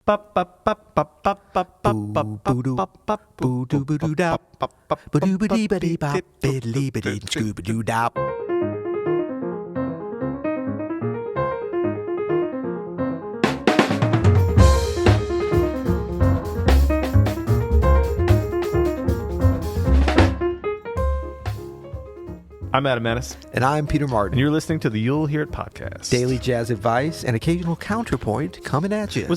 I'm Adam Maness. And I'm Peter Martin. And you're listening to the You'll Hear It podcast. Daily jazz advice and occasional counterpoint coming at you.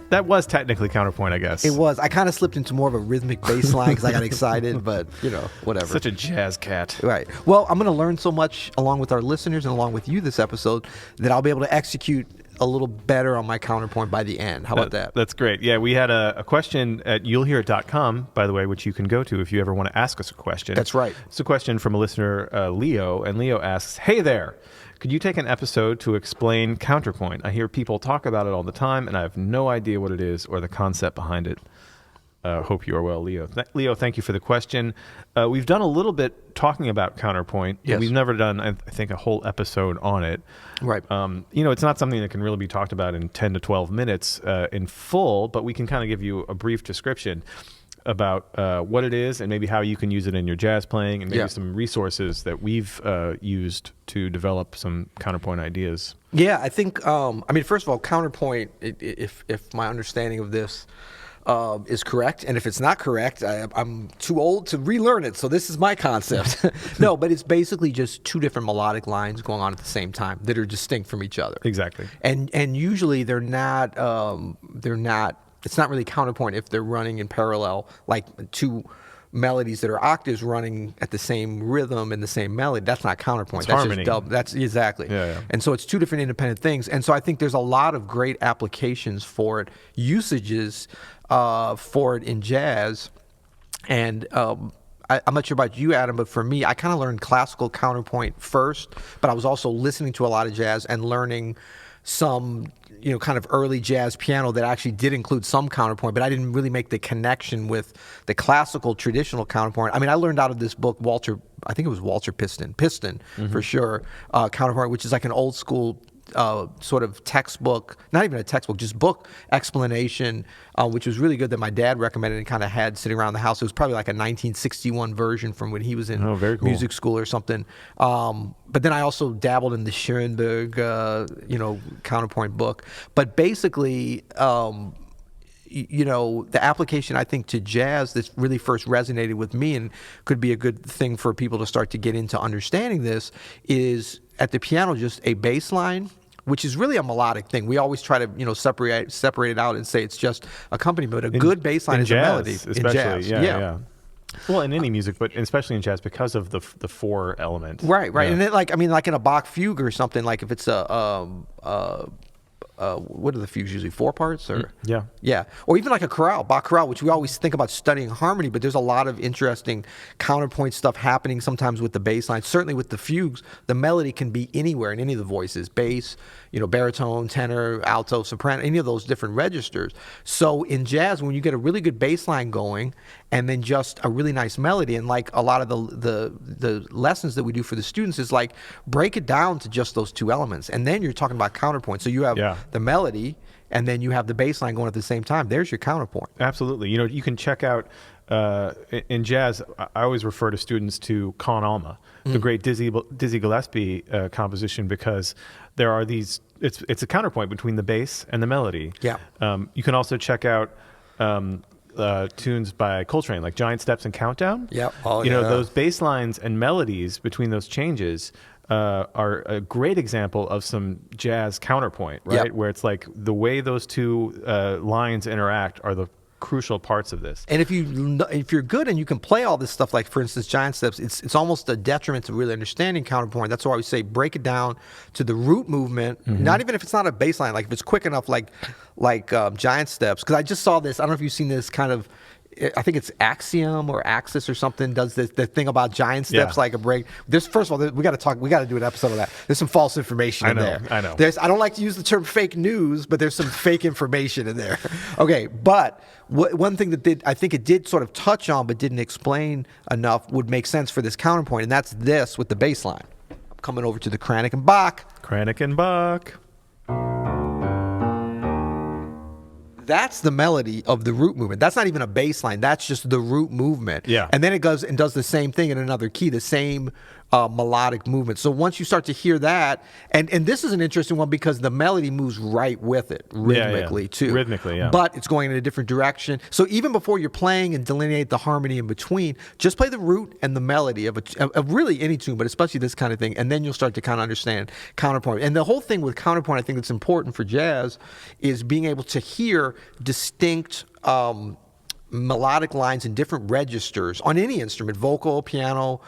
That was technically counterpoint, I guess. It was. I kind of slipped into more of a rhythmic bass line because I got excited, but, whatever. Such a jazz cat. Right. Well, I'm going to learn so much along with our listeners and along with you this episode that I'll be able to execute a little better on my counterpoint by the end. How about that? That's great. Yeah, we had a question at you'llhearit.com, by the way, which you can go to if you ever want to ask us a question. That's right. It's a question from a listener, Leo, and Leo asks, "Hey there, could you take an episode to explain counterpoint? I hear people talk about it all the time, and I have no idea what it is or the concept behind it. Hope you are well, Leo." Leo, thank you for the question. We've done a little bit talking about counterpoint. Yes. We've never done, I think, a whole episode on it. Right. It's not something that can really be talked about in 10 to 12 minutes in full, but we can kind of give you a brief description about what it is and maybe how you can use it in your jazz playing and maybe some resources that we've used to develop some counterpoint ideas. Yeah, I think, first of all, counterpoint, if my understanding of this is correct, and if it's not correct, I'm too old to relearn it, so this is my concept. No, but it's basically just two different melodic lines going on at the same time that are distinct from each other. Exactly. And usually they're not, it's not really counterpoint if they're running in parallel, like two melodies that are octaves running at the same rhythm and the same melody. That's not counterpoint. That's harmony. That's exactly. Yeah. And so it's two different independent things. And so I think there's a lot of great applications for it, usages for it in jazz. And I'm not sure about you, Adam, but for me, I kind of learned classical counterpoint first, but I was also listening to a lot of jazz and learning some kind of early jazz piano that actually did include some counterpoint, but I didn't really make the connection with the classical traditional counterpoint. I learned out of this book, I think it was Walter Piston for sure, counterpoint, which is like an old school sort of textbook, not even a textbook, just book explanation, which was really good that my dad recommended and kind of had sitting around the house. It was probably like a 1961 version from when he was in music school or something. But then I also dabbled in the Schoenberg, counterpoint book. But basically, the application, I think, to jazz that really first resonated with me and could be a good thing for people to start to get into understanding this is at the piano, just a bass line, which is really a melodic thing. We always try to, separate it out and say it's just accompaniment. But a good bass line is jazz, a melody. Especially, in jazz. Yeah. Well, in any music, but especially in jazz because of the four element. Right. Yeah. And then, like in a Bach fugue or something, like if it's what are the fugues usually? 4 parts or yeah, or even like a chorale, Bach chorale, which we always think about studying harmony, but there's a lot of interesting counterpoint stuff happening sometimes with the bass line. Certainly with the fugues, the melody can be anywhere in any of the voices, bass, baritone, tenor, alto, soprano, any of those different registers. So in jazz, when you get a really good bass line going and then just a really nice melody, and like a lot of the lessons that we do for the students is like break it down to just those two elements, and then you're talking about counterpoint. So you have the melody, and then you have the bass line going at the same time. There's your counterpoint. Absolutely. You can check out, in jazz, I always refer to students to Con Alma, the great Dizzy Gillespie composition, because there are these, it's a counterpoint between the bass and the melody. Yeah. You can also check out tunes by Coltrane, like Giant Steps and Countdown. Yep. Those bass lines and melodies between those changes are a great example of some jazz counterpoint, right? Yep. Where it's like the way those two lines interact are the crucial parts of this. And if you're good and you can play all this stuff, like for instance Giant Steps, it's almost a detriment to really understanding counterpoint. That's why we say break it down to the root movement. Not even if it's not a bass line, like if it's quick enough, like Giant Steps. Because I just saw this. I don't know if you've seen this kind of. I think it's Axiom or Axis or something does the thing about giant steps, like a break. First of all, we got to do an episode of that. There's some false information in there. I know. I don't like to use the term fake news, but there's some fake information in there. Okay, but one thing that I think it did sort of touch on but didn't explain enough would make sense for this counterpoint, and that's this with the bass line. Coming over to the Kranich and Bach. That's the melody of the root movement. That's not even a bass line. That's just the root movement. Yeah. And then it goes and does the same thing in another key, the same melodic movement. So once you start to hear that, and this is an interesting one because the melody moves right with it rhythmically too. Rhythmically, yeah. But it's going in a different direction. So even before you're playing and delineate the harmony in between, just play the root and the melody of really any tune, but especially this kind of thing, and then you'll start to kind of understand counterpoint. And the whole thing with counterpoint, I think that's important for jazz, is being able to hear distinct melodic lines in different registers on any instrument, vocal, piano,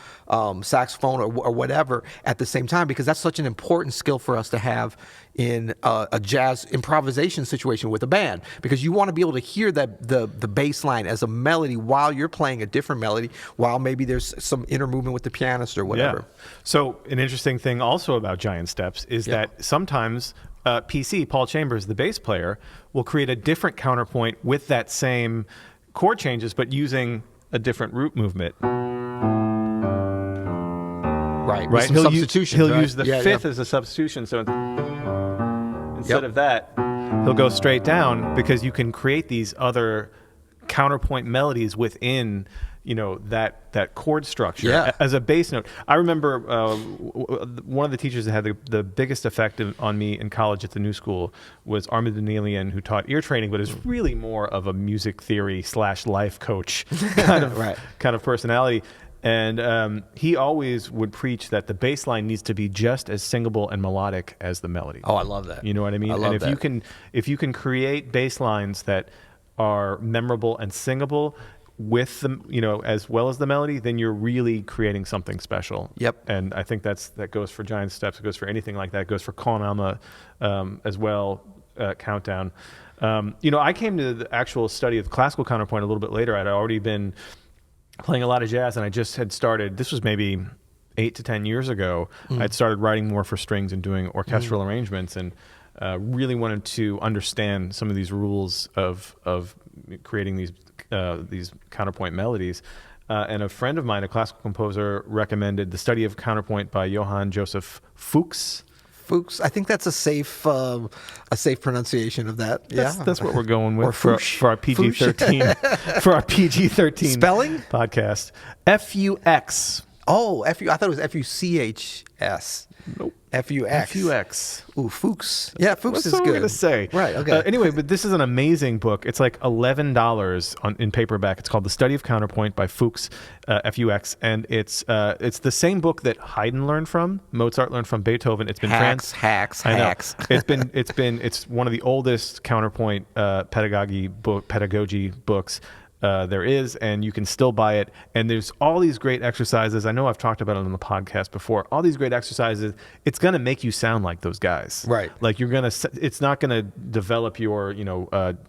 saxophone, or whatever, at the same time, because that's such an important skill for us to have in a jazz improvisation situation with a band, because you want to be able to hear that the bass line as a melody while you're playing a different melody, while maybe there's some inner movement with the pianist or whatever. Yeah. So an interesting thing also about Giant Steps is that sometimes PC, Paul Chambers, the bass player, will create a different counterpoint with that same chord changes, but using a different root movement. Right. Right. He'll use the fifth as a substitution. So instead of that, he'll go straight down, because you can create these other counterpoint melodies within, that chord structure as a bass note. I remember one of the teachers that had the biggest effect on me in college at the New School was Armin Danelian, who taught ear training, but is really more of a music theory / life coach kind of personality. And he always would preach that the bass line needs to be just as singable and melodic as the melody. Oh, I love that. You know what I mean? And if you can create bass lines that are memorable and singable with the, as well as the melody, then you're really creating something special. Yep. And I think that goes for Giant Steps. It goes for anything like that. It goes for Con Alma as well, Countdown. I came to the actual study of classical counterpoint a little bit later. I'd already been playing a lot of jazz, and I just had started, this was maybe 8 to 10 years ago, I'd started writing more for strings and doing orchestral arrangements, and really wanted to understand some of these rules of creating these counterpoint melodies. And a friend of mine, a classical composer, recommended the study of counterpoint by Johann Joseph Fuchs. Fuchs, I think that's a safe pronunciation of that. That's what we're going with or for our PG-13 for our PG-13 spelling podcast. F-U-X. Oh, F-U. I thought it was F-U-C-H-S. Nope. F-U-X. F-U-X. Ooh, Fuchs. Yeah, Fuchs is what good. I'm going to say. Right, okay. Anyway, but this is an amazing book. It's like $11 in paperback. It's called The Study of Counterpoint by Fuchs, F-U-X. And it's the same book that Haydn learned from, Mozart learned from, Beethoven. It's been hacks. It's one of the oldest counterpoint pedagogy books there is, and you can still buy it. And there's all these great exercises. I know I've talked about it on the podcast before. All these great exercises. It's going to make you sound like those guys. Right. Like it's not going to develop your,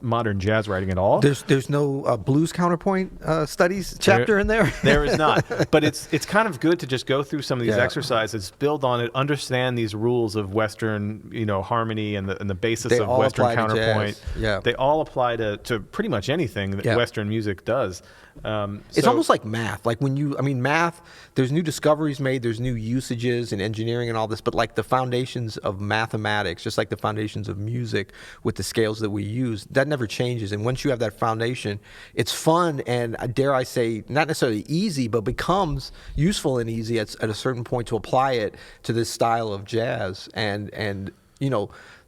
modern jazz writing at all. There's no blues counterpoint studies chapter in there? There is not. But it's kind of good to just go through some of these exercises, build on it, understand these rules of Western, harmony and the basis of Western counterpoint. Yeah. They all apply to pretty much anything that Western music does. It's almost like math. Like math, there's new discoveries made, there's new usages in engineering and all this, but like the foundations of mathematics, just like the foundations of music with the scales that we use, that never changes. And once you have that foundation, it's fun and, dare I say, not necessarily easy, but becomes useful and easy at a certain point to apply it to this style of jazz. And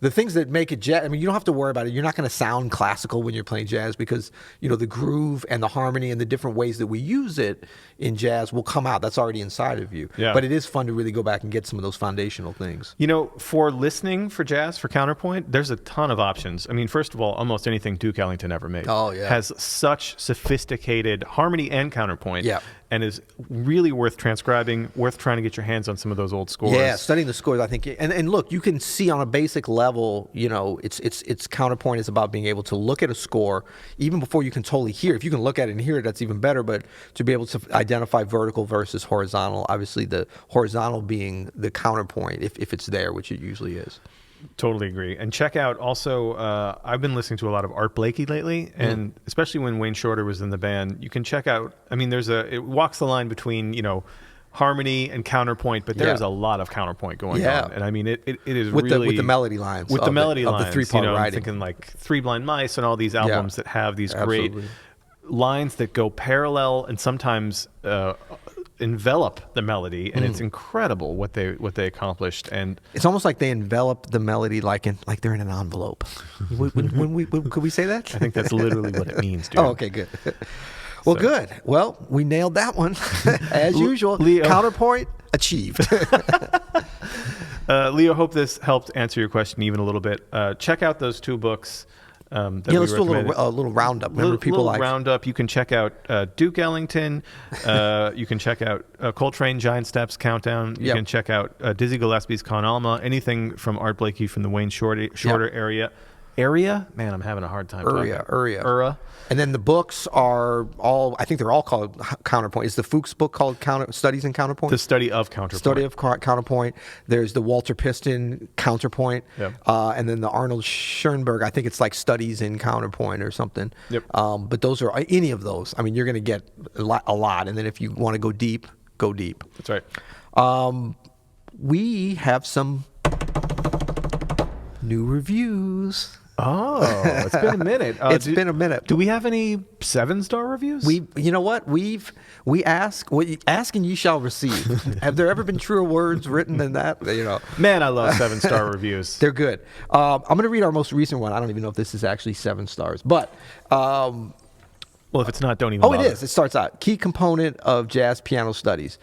the things that make it jazz, you don't have to worry about it. You're not going to sound classical when you're playing jazz because, the groove and the harmony and the different ways that we use it in jazz will come out. That's already inside of you. Yeah. But it is fun to really go back and get some of those foundational things. For listening for jazz, for counterpoint, there's a ton of options. First of all, almost anything Duke Ellington ever made has such sophisticated harmony and counterpoint. Yeah. And is really worth transcribing, worth trying to get your hands on some of those old scores. Yeah, studying the scores, I think. And look, you can see on a basic level, it's counterpoint is about being able to look at a score even before you can totally hear. If you can look at it and hear it, that's even better. But to be able to identify vertical versus horizontal, obviously the horizontal being the counterpoint, if it's there, which it usually is. Totally agree. And check out also, I've been listening to a lot of Art Blakey lately, and especially when Wayne Shorter was in the band, you can check out, it walks the line between, harmony and counterpoint, but there's Yeah. a lot of counterpoint going Yeah. on. And I mean, it is with really... the melody lines. With the melody lines. Of the three-part I'm writing. thinking like Three Blind Mice and all these albums that have these great Absolutely. lines that go parallel and sometimes envelop the melody, and it's incredible what they accomplished. And It's almost like they envelop the melody like they're in an envelope. Could we say that? I think that's literally what it means, dude. Oh, okay, good. Well, good. Well, we nailed that one as usual. Leo. Counterpoint achieved. Leo, hope this helped answer your question even a little bit. Check out those two books. That we Let's do recommended. a little roundup. Remember, people little like roundup. You can check out Duke Ellington. You can check out Coltrane, Giant Steps, Countdown. You can check out Dizzy Gillespie's Con Alma. Anything from Art Blakey from the Wayne Shorter area. Man, I'm having a hard time. Ura. And then the books are all, I think they're all called Counterpoint. Is the Fuchs book called Studies in Counterpoint? The Study of Counterpoint. Study of Counterpoint. There's the Walter Piston Counterpoint. Yep. And then the Arnold Schoenberg, I think it's like Studies in Counterpoint or something. Yep. But those are, any of those, I mean, you're going to get a lot. And then if you want to go deep, go deep. That's right. We have some new reviews. Oh, it's been a minute. It's been a minute. Do we have any 7-star reviews? You know what? We ask and you shall receive. Have there ever been truer words written than that? You know, Man, I love 7-star reviews. they're good. I'm going to read our most recent one. I don't even know if this is actually 7 stars, but Well, if it's not, don't even it bother. is. It starts out key component of jazz piano studies.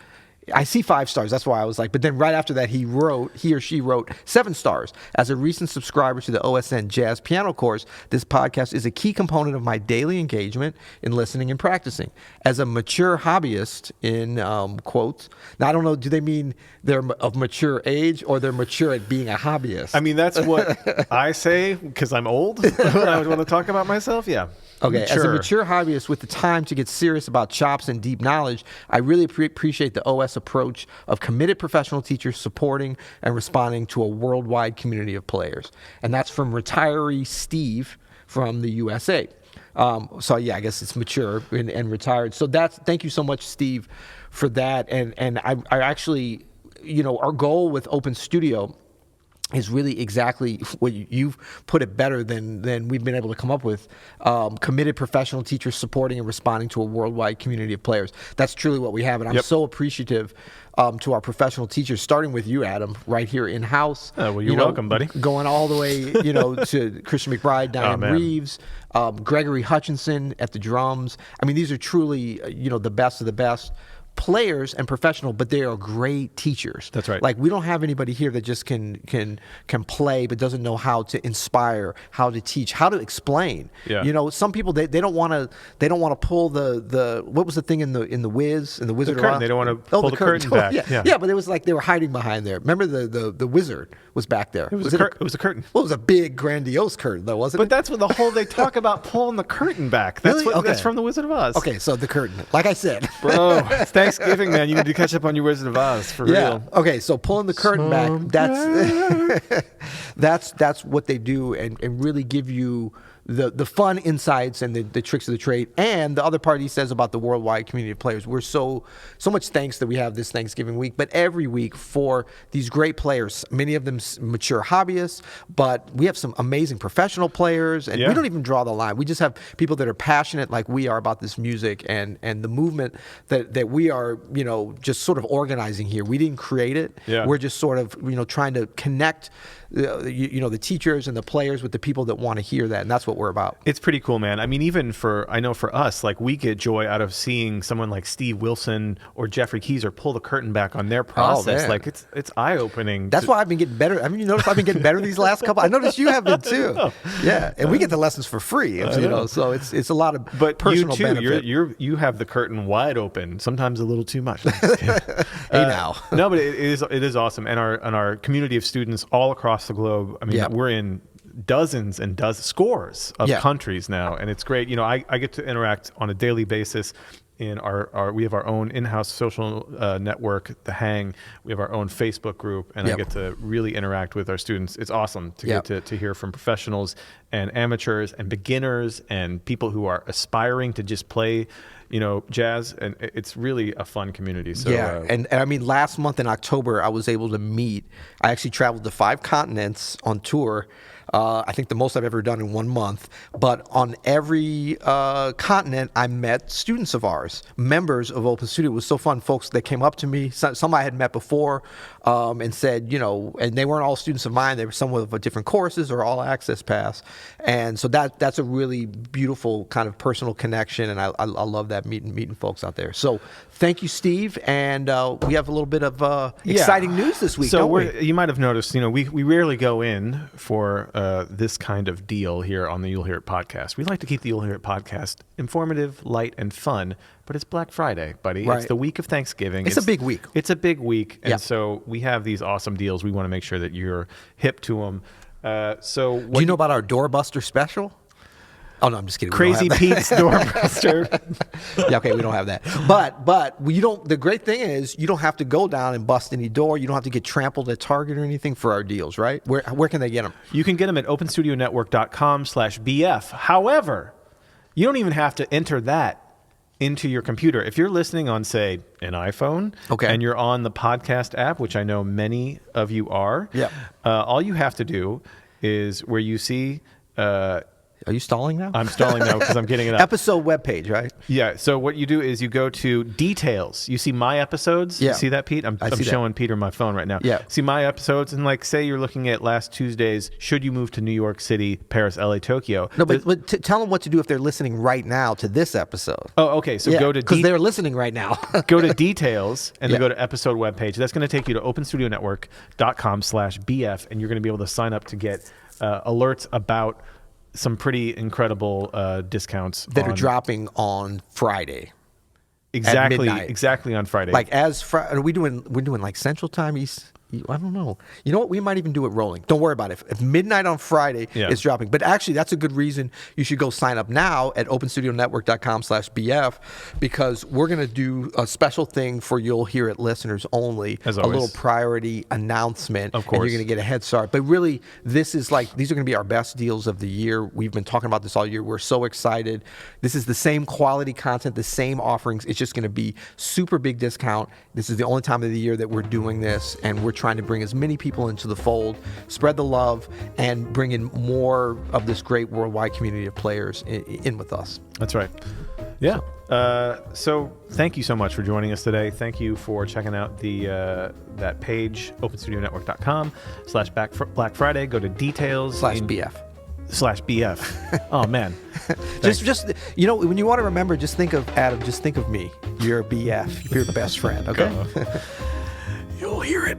I see 5 stars. That's why I was like, but then right after that, he or she wrote 7 stars. As a recent subscriber to the OSN Jazz Piano course, this podcast is a key component of my daily engagement in listening and practicing. As a mature hobbyist, in quotes, now I don't know, do they mean they're of mature age or they're mature at being a hobbyist? I mean, that's what I say because I'm old when I want to talk about myself. Yeah. Okay, as a mature hobbyist with the time to get serious about chops and deep knowledge, I really appreciate the OS approach of committed professional teachers supporting and responding to a worldwide community of players. And that's from retiree Steve from the USA. So yeah, I guess it's mature and retired. So thank you so much, Steve, for that. And I actually, our goal with Open Studio is really exactly what you've put it better than we've been able to come up with. Committed professional teachers supporting and responding to a worldwide community of players. That's truly what we have, and I'm so appreciative to our professional teachers, starting with you, Adam, right here in house. Oh, well, you're welcome, buddy. Going all the way, to Christian McBride, Diane Reeves, Gregory Hutchinson at the drums. I mean, these are truly, the best of the best players and professional, but they are great teachers. That's right. Like, we don't have anybody here that just can play but doesn't know how to inspire, how to teach, how to explain. Yeah. Some people they don't want to pull the what was the thing in the Wiz, in the Wizard The curtain. of Oz? They don't want to pull the curtain back. Yeah, but it was like they were hiding behind there. Remember the wizard was back there. It was a curtain. Well, it was a big grandiose curtain though, wasn't But it? that's what the whole they talk about pulling the curtain back. That's Really? that's from the Wizard of Oz. Okay, so the curtain. Like I said. Bro, it's Thanksgiving, man. You need to catch up on your Wizard of Oz for real. Okay, so pulling the curtain back, that's what they do and really give you the fun insights and the tricks of the trade. And the other part he says about the worldwide community of players. We're so much thanks that we have this Thanksgiving week, but every week for these great players, many of them mature hobbyists, but we have some amazing professional players, and we don't even draw the line. We just have people that are passionate like we are about this music and the movement that we are, just sort of organizing here. We didn't create it. Yeah. We're just sort of, trying to connect the teachers and the players with the people that want to hear that, and that's what we're about. It's pretty cool, man. I mean, even I know for us, like, we get joy out of seeing someone like Steve Wilson or Jeffrey Keyser pull the curtain back on their process. Man. Like, it's eye-opening. That's why I've been getting better. I mean, you notice I've been getting better these last couple. I noticed you have been too. Yeah, and we get the lessons for free. So it's a lot of personal you too, benefit. you have the curtain wide open. Sometimes a little too much. Hey now. No, but it is awesome, and our community of students all across the globe. I mean, we're in dozens and scores of countries now, and it's great. I get to interact on a daily basis in we have our own in-house social network, The Hang. We have our own Facebook group, and I get to really interact with our students. It's awesome to get to hear from professionals and amateurs and beginners and people who are aspiring to just play, jazz, and it's really a fun community. So and I mean, last month in October, I was able to meet. I actually traveled to 5 continents on tour. I think the most I've ever done in 1 month. But on every continent, I met students of ours, members of Open Studio. It was so fun. Folks that came up to me, some I had met before, and said, and they weren't all students of mine. They were some of different courses or all access pass. And so that's a really beautiful kind of personal connection. And I love that meeting folks out there. So thank you, Steve. And we have a little bit of exciting news this week. So you might have noticed, we rarely go in for this kind of deal here on the You'll Hear It podcast. We like to keep the You'll Hear It podcast informative, light, and fun, but it's Black Friday, buddy. Right. It's the week of Thanksgiving. It's a big week. It's a big week, and so we have these awesome deals. We want to make sure that you're hip to them. Do you know about our Doorbuster special? Oh, no, I'm just kidding. Crazy Pete's Doorbuster. Yeah, okay, we don't have that. But you don't. The great thing is you don't have to go down and bust any door. You don't have to get trampled at Target or anything for our deals, right? Where can they get them? You can get them at openstudionetwork.com/BF. However, you don't even have to enter that into your computer. If you're listening on, say, an iPhone, and you're on the podcast app, which I know many of you are, all you have to do is where you see... Are you stalling now? I'm stalling now because I'm getting it up. Episode webpage, right? Yeah. So what you do is you go to details. You see my episodes. Yeah. You see that, Pete? I'm showing Peter my phone right now. Yeah. See my episodes, and say you're looking at last Tuesday's Should You Move to New York City, Paris, LA, Tokyo. No, but tell them what to do if they're listening right now to this episode. Oh, okay. So go to... Because they're listening right now. Go to details, and then go to episode webpage. That's going to take you to openstudionetwork.com/BF, and you're going to be able to sign up to get alerts about some pretty incredible discounts that are dropping on Friday. Exactly on Friday. Are we're doing like Central Time, East? I don't know. You know what? We might even do it rolling. Don't worry about it. If midnight on Friday is dropping. But actually, that's a good reason you should go sign up now at openstudionetwork.com/BF, because we're going to do a special thing for You'll Hear It listeners only. As a always. little priority announcement. Of course. And you're going to get a head start. But really, these are going to be our best deals of the year. We've been talking about this all year. We're so excited. This is the same quality content, the same offerings. It's just going to be super big discount. This is the only time of the year that we're doing this, and we're trying to bring as many people into the fold, spread the love, and bring in more of this great worldwide community of players in with us. That's right. Yeah. So thank you so much for joining us today. Thank you for checking out that page, openstudionetwork.com/Black Friday. Go to details. /BF. /BF. Oh, man. just when you want to remember, just think of Adam. Just think of me. You're a BF. You're your best friend. Okay. You'll hear it.